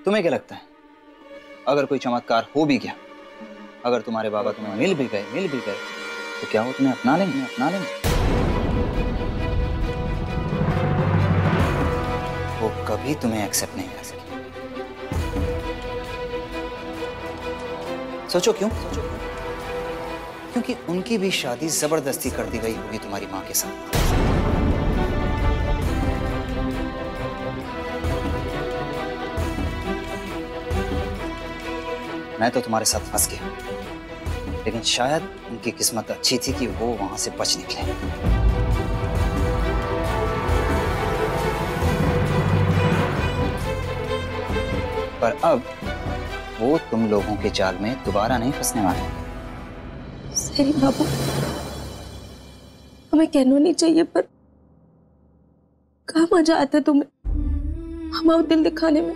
तुम्हें क्या लगता है अगर कोई चमत्कार हो भी गया, अगर तुम्हारे बाबा तुम्हें मिल भी गए तो क्या वो तुम्हें अपना लेंगे? वो कभी तुम्हें एक्सेप्ट नहीं कर सके। सोचो क्यों? क्योंकि उनकी भी शादी जबरदस्ती कर दी गई होगी तुम्हारी माँ के साथ। मैं तो तुम्हारे साथ फंस गया, लेकिन शायद उनकी किस्मत अच्छी थी कि वो वहां से बच निकले। पर अब वो तुम लोगों के जाल में दोबारा नहीं फंसने वाले। सही बाबू, हमें कहना नहीं चाहिए, पर कहाँ मजा आता है तुम्हें हमारा दिल दिखाने में।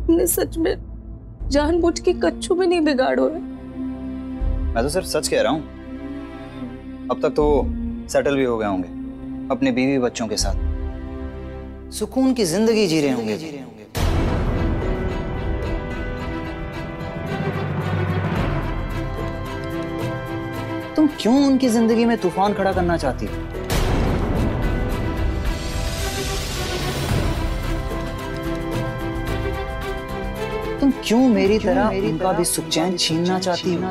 तुमने सच में जानबूझ के कच्चू में नहीं बिगाड़ो है। मैं तो सिर्फ सच कह रहा हूं। अब तक तो सेटल भी हो गए होंगे अपने बीवी बच्चों के साथ, सुकून की जिंदगी जी रहे होंगे। तुम क्यों उनकी जिंदगी में तूफान खड़ा करना चाहती हो? तुम क्यों मेरी तरह उनका भी सुख चैन छीनना चाहती हो?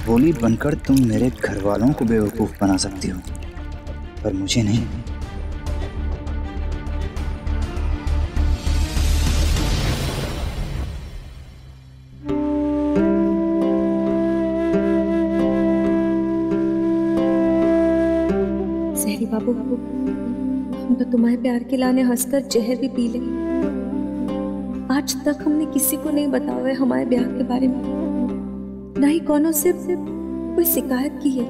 भोली बनकर तुम मेरे घर वालों को बेवकूफ बना सकती हो, पर मुझे नहीं। सहरी बाबू, हम तो तुम्हारे प्यार के लाने हंसकर जहर भी पी ले। आज तक हमने किसी को नहीं बताया है हमारे ब्याह के बारे में, ना ही कौनों से कोई शिकायत की है।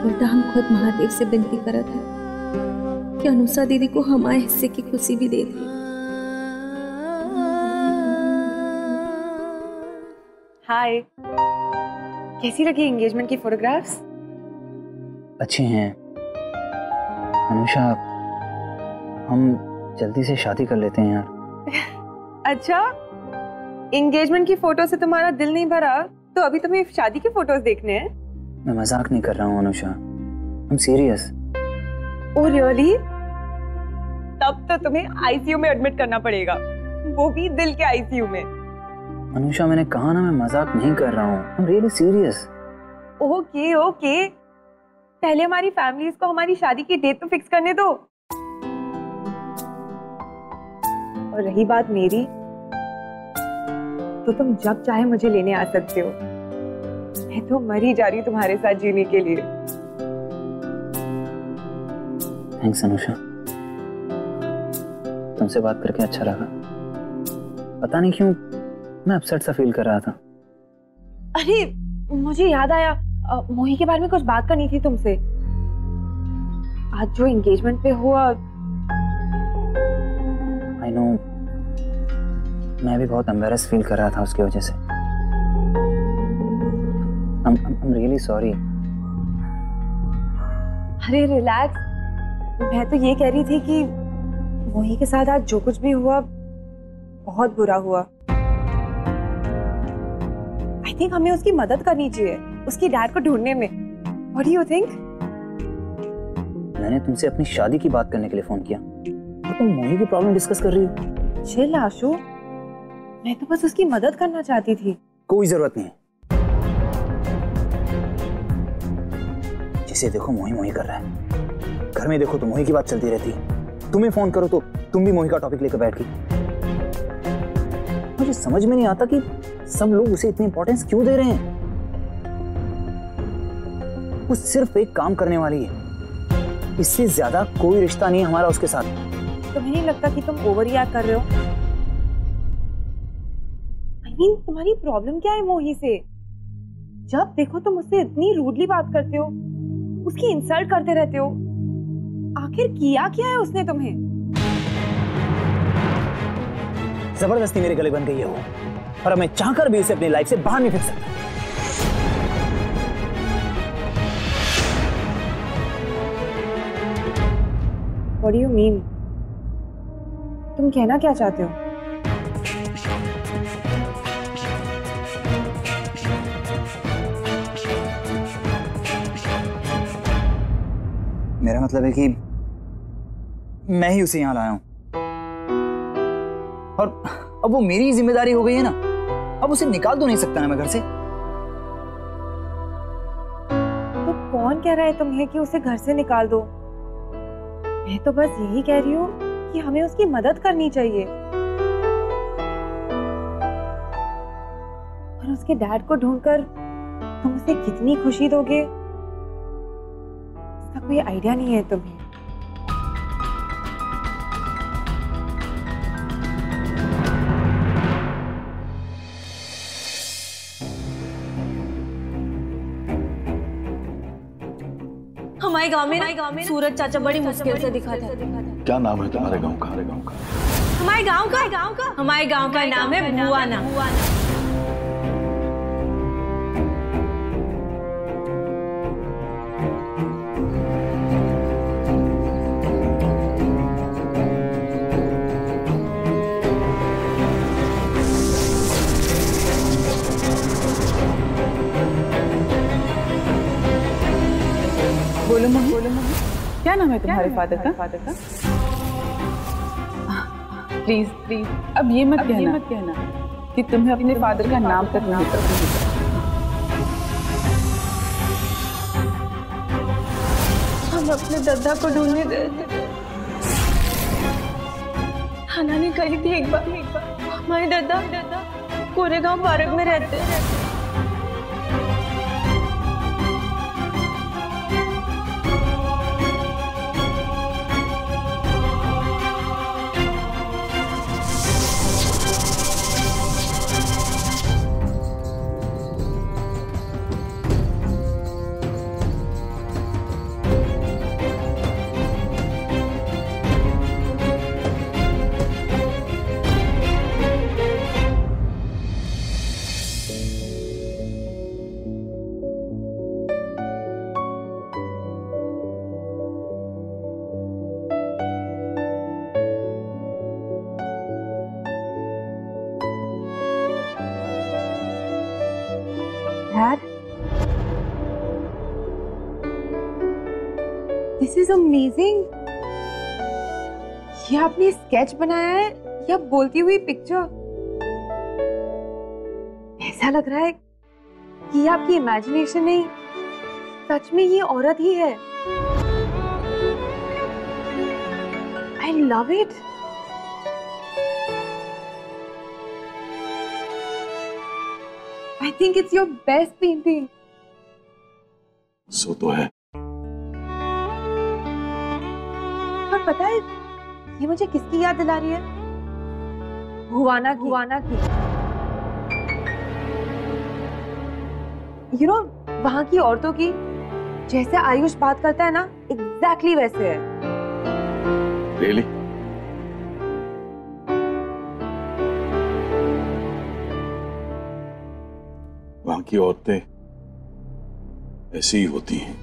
उल्टा हम खुद महादेव से विनती करत है कि अनुषा दीदी को हमारे हिस्से की खुशी भी दे दे। हाय, कैसी लगी एंगेजमेंट की फोटोग्राफ्स? अच्छी हैं अनुषा, हम जल्दी से शादी कर लेते हैं यार। अच्छा, एंगेजमेंट की फोटो से तुम्हारा दिल नहीं भरा तो अभी तुम्हें शादी की फोटोज देखने हैं? मैं मजाक नहीं कर रहा हूँ Anusha, I'm serious। Oh really? तब तो तुम्हें आईसीयू में एडमिट करना पड़ेगा, वो भी दिल के आईसीयू में। अनुषा मैंने कहा ना, मैं मजाक नहीं कर रहा हूँ, I'm really serious। Okay okay, पहले हमारी फैमिलीज को हमारी शादी की डेट तो फिक्स करने दो। और रही बात मेरी, तो तुम जब चाहे मुझे लेने आ सकते हो। मैं तो मर ही जा रही हूँ तुम्हारे साथ जीने के लिए। थैंक्स अनुषा, तुमसे बात करके अच्छा लगा। पता नहीं क्यों मैं अपसेट सा फील कर रहा था। अरे मुझे याद आया, मोही के बारे में कुछ बात करनी थी तुमसे। आज जो एंगेजमेंट पे हुआ। आई नो, मैं भी बहुत एम्बैरेस फील कर रहा था उसकी वजह से। I'm really sorry। अरे रिलैक्स, मैं तो ये कह रही थी कि मोही के साथ आज जो कुछ भी हुआ बहुत बुरा हुआ। आई थिंक हमें उसकी मदद करनी चाहिए उसकी डैड को ढूंढने में। What do you think? मैंने तुमसे अपनी शादी की बात करने के लिए फोन किया और तुम मोही की प्रॉब्लम डिस्कस कर रही हो। चिल आशु, मैं तो बस उसकी मदद करना चाहती थी। कोई जरूरत नहीं, जिसे देखो मोही मोही कर रहा है। घर में देखो तो मोही की बात चलती रहती है, तुम्हें फोन करो तो तुम भी मोही का टॉपिक लेकर बैठ गई। मुझे समझ में नहीं आता कि सब लोग उसे इतनी इंपॉर्टेंस क्यों दे रहे हैं। वो सिर्फ एक काम करने वाली है, इससे ज्यादा कोई रिश्ता नहीं है हमारा उसके साथ। तुम्हें नहीं लगता कि तुम ओवर रिएक्ट कर रहे हो? I mean, तुम्हारी प्रॉब्लम क्या है मोही से? जब देखो तुम उससे इतनी रूडली बात करते हो, उसकी इंसल्ट करते रहते हो। आखिर किया क्या है उसने तुम्हें? जबरदस्ती मेरे गले बन गई है वो, और अब मैं चाहकर भी उसे अपनी लाइफ से बाहर नहीं फेंक सकता। What do you mean? तुम कहना क्या चाहते हो? मेरा मतलब है कि मैं ही उसे यहां लाया हूं, और अब वो मेरी जिम्मेदारी हो गई है ना। अब उसे निकाल तो नहीं सकता ना मैं घर से। तो कौन कह रहा है तुम्हें कि उसे घर से निकाल दो? मैं तो बस यही कह रही हूँ कि हमें उसकी मदद करनी चाहिए। और उसके डैड को ढूंढकर तुम उसे कितनी खुशी दोगे, इसका कोई आइडिया नहीं है तुम्हें। हमारे गांव में सूरज चाचा बड़ी मुश्किल से दिखा था। क्या नाम है तुम्हारे गांव का? हमारे गांव का नाम है भुवाना। बोलो मम्मी, क्या नाम है तुम्हारे फादर का? प्लीज प्लीज अब ये मत कहना कि तुम्हें अपने फादर का नाम तक नहीं पता। हम अपने दादा को ढूंढने गए थे। खाना ने कही थी एक बार हमारे दादा कोरेगांव पार्क में रहते हैं। Dad, this is amazing. ये आपने स्केच बनाया है या बोलती हुई पिक्चर? ऐसा लग रहा है कि ये आपकी इमेजिनेशन नहीं, सच में ये औरत ही है। I love it. I think it's your best painting. सो तो है। पर पता है ये मुझे किसकी याद दिला रही है? भुवाना की। You know, वहां की औरतों की, जैसे आयुष बात करता है ना, exactly वैसे है। Really? वहां की औरतें ऐसी ही होती हैं।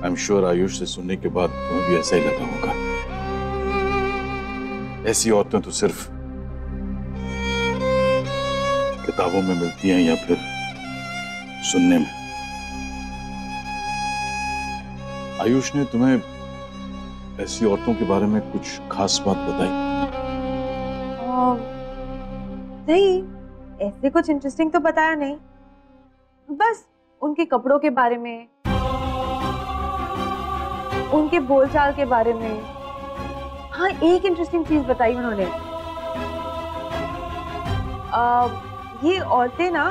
आई एम श्योर आयुष से सुनने के बाद तुम्हें भी ऐसा ही लगा होगा। ऐसी औरतें तो सिर्फ किताबों में मिलती हैं या फिर सुनने में। आयुष ने तुम्हें ऐसी औरतों के बारे में कुछ खास बात बताई? नहीं, ऐसे कुछ इंटरेस्टिंग तो बताया नहीं, बस उनके कपड़ों के बारे में, उनके बोलचाल के बारे में। हाँ, एक इंटरेस्टिंग चीज बताई उन्होंने। ये औरतें ना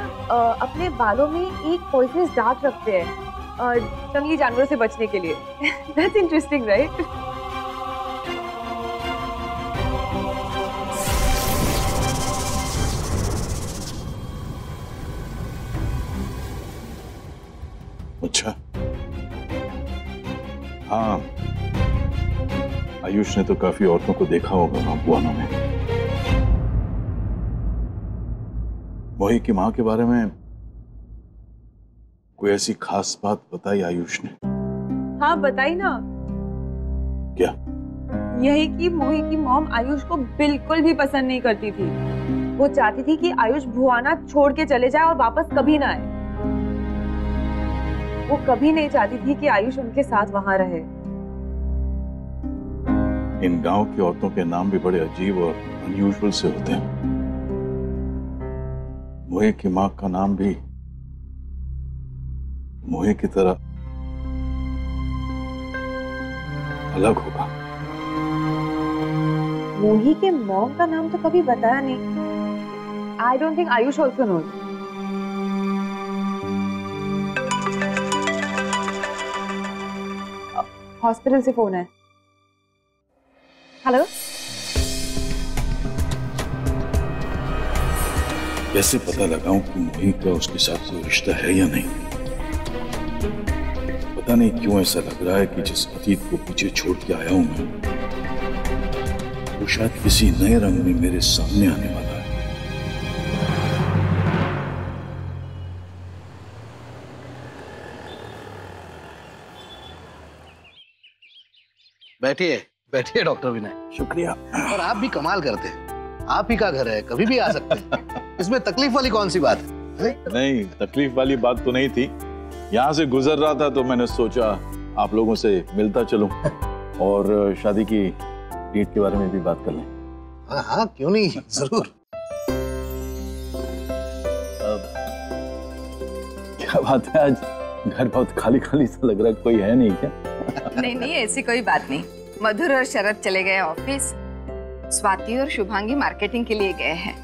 अपने बालों में एक पॉइजनस डार्ट रखते हैं जंगली जानवरों से बचने के लिए। That's interesting, right? अच्छा, हाँ, आयुष ने तो काफी औरतों को देखा होगा वहां बुआना में। मोही की मां के बारे में कोई ऐसी खास बात बताई आयुष ने? हाँ बताई ना। क्या? यही कि मोही की मॉम आयुष को बिल्कुल भी पसंद नहीं करती थी। वो चाहती थी कि आयुष भुआना छोड़ के चले जाए और वापस कभी ना आए। वो कभी नहीं चाहती थी कि आयुष उनके साथ वहां रहे। इन गांव की औरतों के नाम भी बड़े अजीब और अनयूजुअल से होते हैं। मोही की मां का नाम भी मोही की तरह अलग होगा। मोही के मॉम का नाम तो कभी बताया नहीं। I don't think Ayush also knows. Hospital से फोन है। हेलो। कैसे पता लगाऊं कि मोही का उसके साथ कोई रिश्ता है या नहीं? पता नहीं क्यों ऐसा लग रहा है कि जिस अतीत को पीछे छोड़ के आया हूं मैं, वो शायद किसी नए रंग में मेरे सामने आने वाला है। बैठिए बैठिए डॉक्टर विनय। शुक्रिया। और आप भी कमाल करते हैं। आप ही का घर है, कभी भी आ सकते हैं। इसमें तकलीफ वाली कौन सी बात है? नहीं, तकलीफ वाली बात तो नहीं थी। यहाँ से गुजर रहा था तो मैंने सोचा आप लोगों से मिलता चलूं और शादी की डेट के बारे में भी बात कर लें। हाँ हाँ, क्यों नहीं, जरूर। क्या बात है, आज घर बहुत खाली खाली सा लग रहा है, कोई है नहीं क्या? नहीं नहीं, ऐसी कोई बात नहीं। मधुर और शरद चले गए ऑफिस, स्वाति और शुभांगी मार्केटिंग के लिए गए हैं,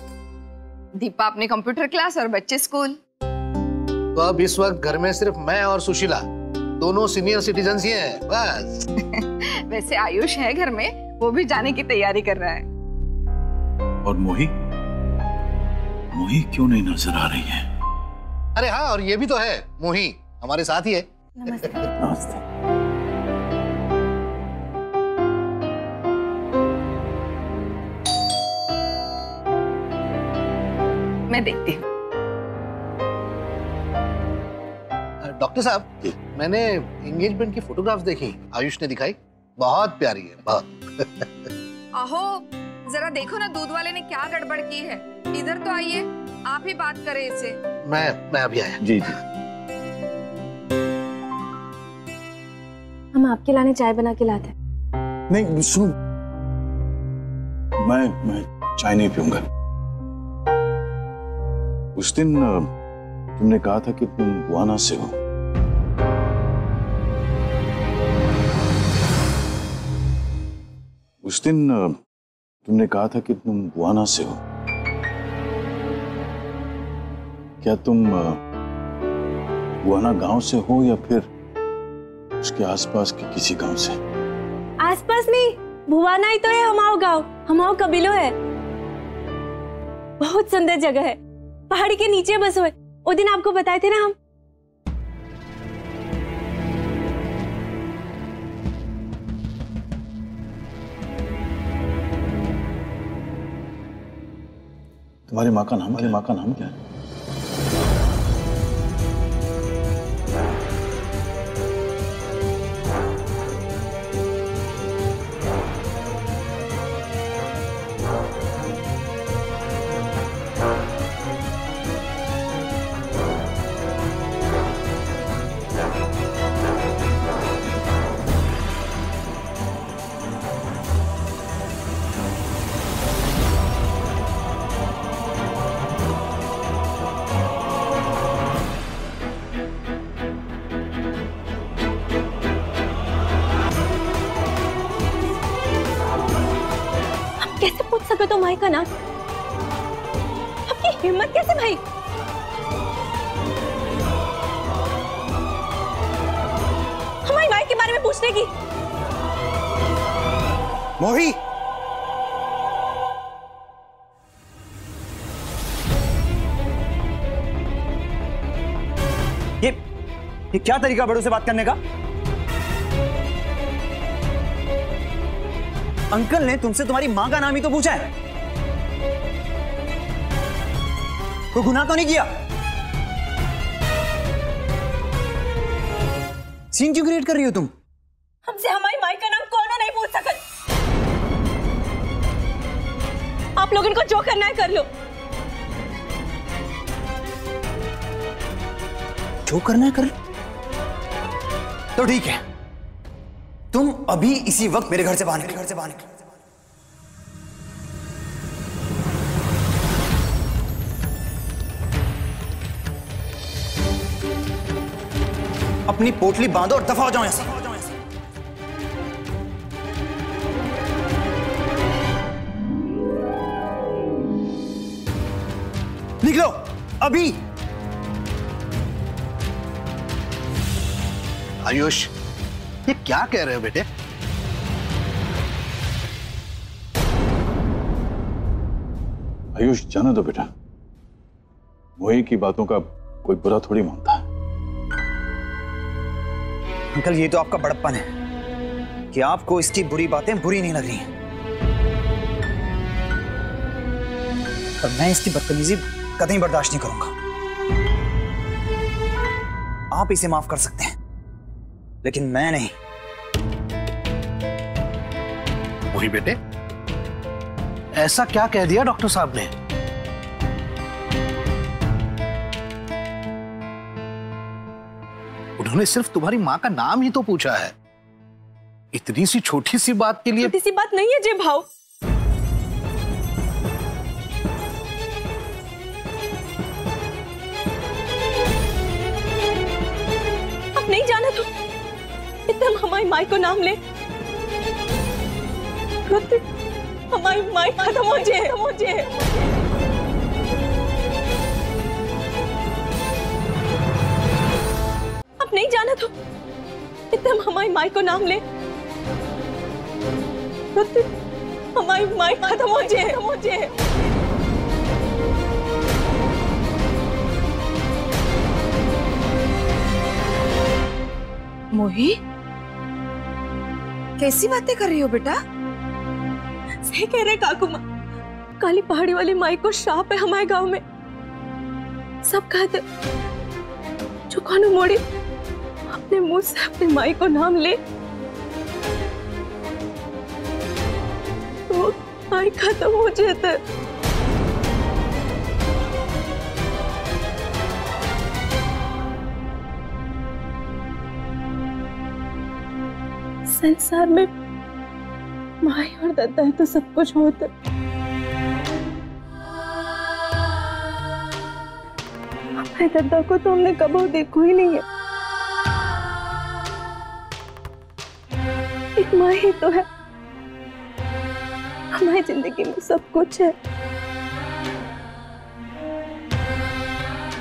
दीपा अपने कंप्यूटर क्लास और बच्चे स्कूल। तो अब इस वक्त घर में सिर्फ मैं और सुशीला, दोनों सीनियर सिटीजन ही हैं, बस। वैसे आयुष है घर में, वो भी जाने की तैयारी कर रहा है। और मोही मोही क्यों नहीं नजर आ रही है? अरे हाँ, और ये भी तो है, मोही हमारे साथ ही है। नमस्ते। नमस्ते। मैं देखती हूँ। डॉक्टर साहब, मैंने एंगेजमेंट की फोटोग्राफ्स देखी, आयुष ने दिखाई, बहुत प्यारी है, बहुत। आहो, जरा देखो ना दूध वाले ने क्या गड़बड़ की है। इधर तो आइए, आप ही बात करें इससे। मैं अभी आया। जी जी। हम आपके लाने चाय बना के लाते। नहीं सुनो, मैं चाय नहीं पीऊंगा। उस दिन तुमने कहा था कि तुम बुआना से हो। उस दिन तुमने कहा था कि तुम बुआना से हो। क्या तुम बुआना गांव से हो या फिर उसके आसपास के किसी गांव से? आसपास नहीं, भुवाना ही तो है हमारा गांव, हमारा कबीलो है। बहुत सुंदर जगह है, पहाड़ी के नीचे बस हुए। वो दिन आपको बताए थे ना हम। तुम्हारी माँ का नाम क्या है? कैसे पूछ सके तो माई का नाम? आपकी हिम्मत कैसे भाई? हमारी माई के बारे में पूछने की? मोही, ये क्या तरीका बड़ों से बात करने का? अंकल ने तुमसे तुम्हारी मां का नाम ही तो पूछा है। कोई गुनाह तो नहीं किया? सीन क्यों क्रिएट कर रही हो तुम? हमसे हमारी माई का नाम कौन नहीं पूछ सकत। आप लोग इनको जो करना है कर लो। जो करना है कर लो। तो ठीक है, तुम अभी इसी वक्त मेरे घर से बाहर निकलो। अपनी पोटली बांधो और दफा हो जाओ यहां से। निकलो अभी। आयुष, ये क्या कह रहे हो बेटे? आयुष, जाने दो बेटा, मोही की बातों का कोई बुरा थोड़ी मानता है। अंकल, ये तो आपका बड़प्पन है कि आपको इसकी बुरी बातें बुरी नहीं लग रही हैं। पर मैं इसकी बदतमीजी कतई बर्दाश्त नहीं करूंगा। आप इसे माफ कर सकते हैं, लेकिन मैं नहीं। वही बेटे, ऐसा क्या कह दिया डॉक्टर साहब ने? उन्होंने सिर्फ तुम्हारी मां का नाम ही तो पूछा है। इतनी सी छोटी सी बात के लिए। छोटी सी बात नहीं है जय भाव। अब नहीं जाना तो एकदम हमारी माई को नाम ले। हमारी माई खत्म हो जाए। अब नहीं जाना तो एकदम हमारी माई को नाम ले। हमारी माई खत्म हो जाए। मोही, कैसी बातें कर रही हो बेटा? सही कह रहे काकू माँ। काली पहाड़ी वाली माई को श्राप है हमारे गांव में। सब कहते जो कानू मोड़ी अपने मुंह से अपनी माई को नाम ले तो माई खत्म हो जाता है। संसार में माई और दादा है तो सब कुछ होता। हमारे दादा को तो हमने कभी देखा ही नहीं है। एक माँ ही तो है। हमारी जिंदगी में सब कुछ है।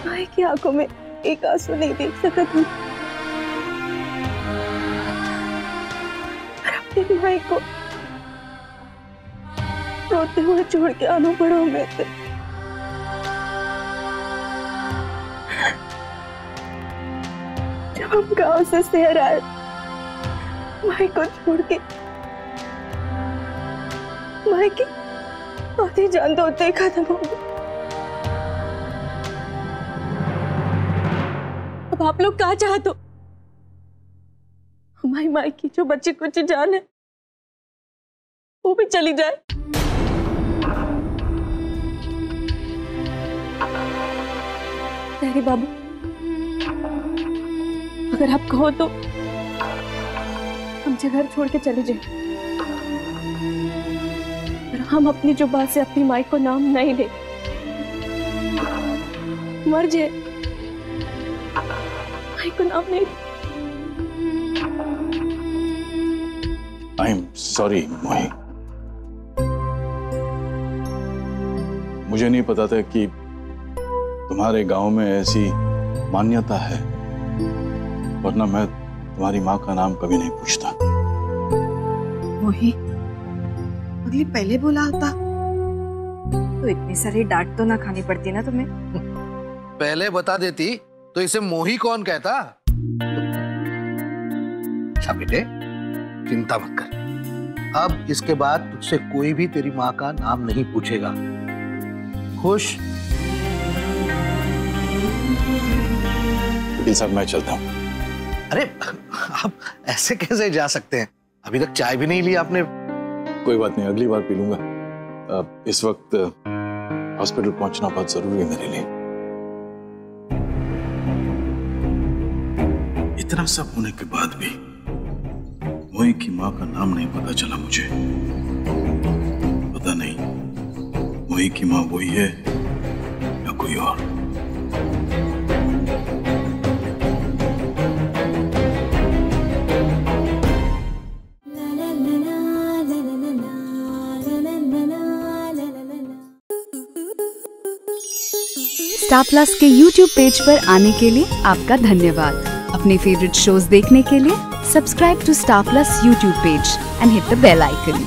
माई की आंखों में एक आंसू नहीं देख सकत हूँ। अपनी माई को रोते हुए छोड़ के आना पड़ा हमें। जब हम गांव से शहर आए, माई को छोड़ के माई की आधी जान तो होते ही खत्म हो गई। अब आप लोग क्या चाहते हो? हमारी माई की जो बच्ची कुछ जान है वो भी चली जाए? तेरे बाबू, अगर आप कहो तो हमसे घर छोड़ के चले जाए। पर हम अपनी जुबान से अपनी माई को नाम नहीं ले। मर जाए, माई को नाम नहीं। आई एम सॉरी मोही, मुझे नहीं पता था कि तुम्हारे गांव में ऐसी मान्यता है, वरना मैं तुम्हारी माँ का नाम कभी नहीं पूछता। मोही, अगली पहले बोला होता तो इतनी सारी डांट तो ना खानी पड़ती ना तुम्हें। पहले बता देती तो इसे मोही कौन कहता? अच्छा बेटे, चिंता मत कर, अब इसके बाद तुझसे कोई भी तेरी माँ का नाम नहीं पूछेगा। खुश? वकील साहब मैं चलता हूँ। अरे आप ऐसे कैसे जा सकते हैं? अभी तक चाय भी नहीं ली आपने। कोई बात नहीं, अगली बार पी लूंगा। इस वक्त हॉस्पिटल पहुंचना बहुत जरूरी है मेरे लिए। इतना सब होने के बाद भी मोही की माँ का नाम नहीं पता चला मुझे। पता नहीं मोही की माँ वही है या कोई और। स्टार प्लस के YouTube पेज पर आने के लिए आपका धन्यवाद। अपने फेवरेट शोज देखने के लिए subscribe to Star Plus YouTube page and hit the bell icon.